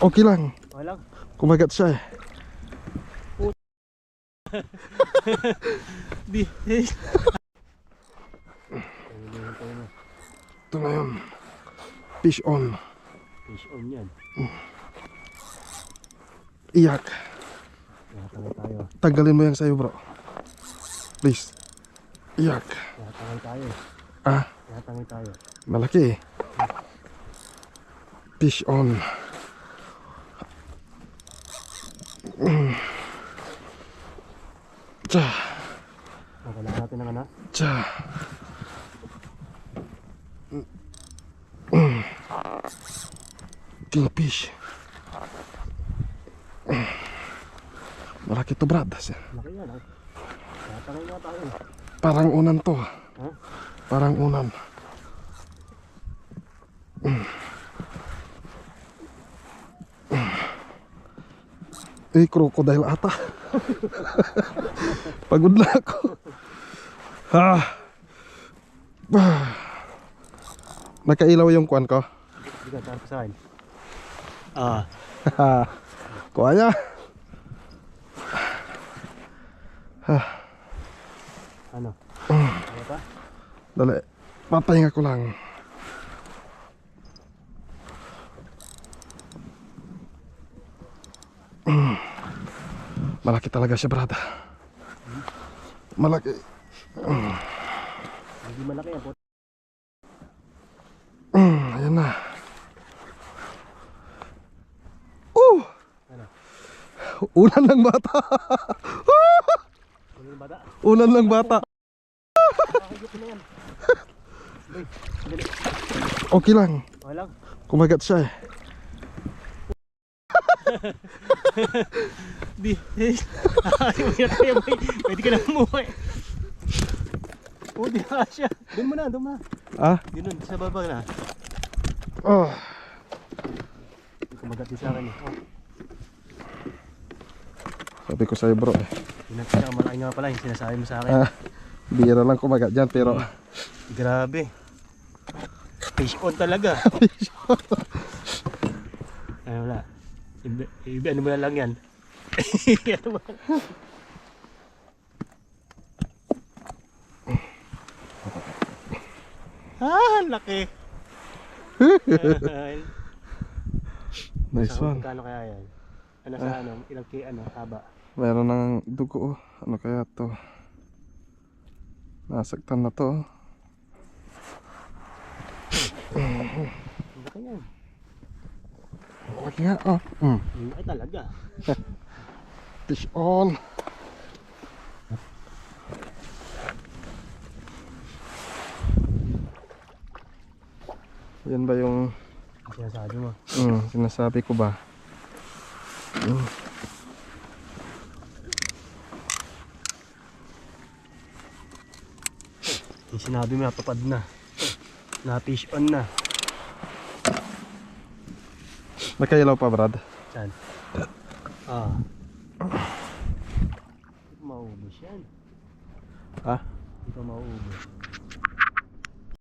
Okay lang. Walang. Kumagat siya eh. Di. Ito na yun. Fish on. Fish on yan. Iyak. Nakatangay tayo. Tanggalin mo yan sa'yo bro. Please. Iyak. Nakatangay tayo. Ah, Nakatangay tayo. malaki eh. Fish on. Tsa. Kailangan natin ng anak. Tsa. Kingfish. Malaki to Brad. Laki yan. Nakatangay na tayo. Parang unan to. Ha? Parang unan. Eh, crocodile ata. Pagod na ako. Nakailaw yung kuwan ko. Hindi ka tarap sa akin. Kuha niya. Ano? Ano pa? Dali. Papahinga ko lang. Malaki talaga siya, brad. Malaki. Hindi malaki yan. Ayan na. Ano? Unan lang bata. Ano yung bata? Unan lang bata. Nakakayok na yan. Uy, dali. Okay lang. Walang. Kumagat siya eh. Di. Pwede ka na umuwi. Oh, di na siya. Doon mo na, doon mo na. Ah? Doon, sa baba na. Oh. Kumagat din sa akin eh. Oh. Sabi ko sa'yo bro eh. Pinagkamalaki nga pala yung sinasabi mo sa akin. Bira lang kumagat dyan pero Grabe. Fish on talaga. Ay wala. Ano mo na lang yan. Ano mo? Laki. nice one. Kano kaya yan? Ano sa ano? Ilang haba? Meron ng dugo oh. Ano kaya to? Nasaktan na to. Laki yan. Laki nga oh. Laki talaga. Fish on. Yan ba yung Sinasabi mo? sinasabi ko ba? Yung sinabi mo napapad na. Na fish on na. Nakailaw pa brad? Saan? Maubos yan. Ha? Hindi pa mauubos.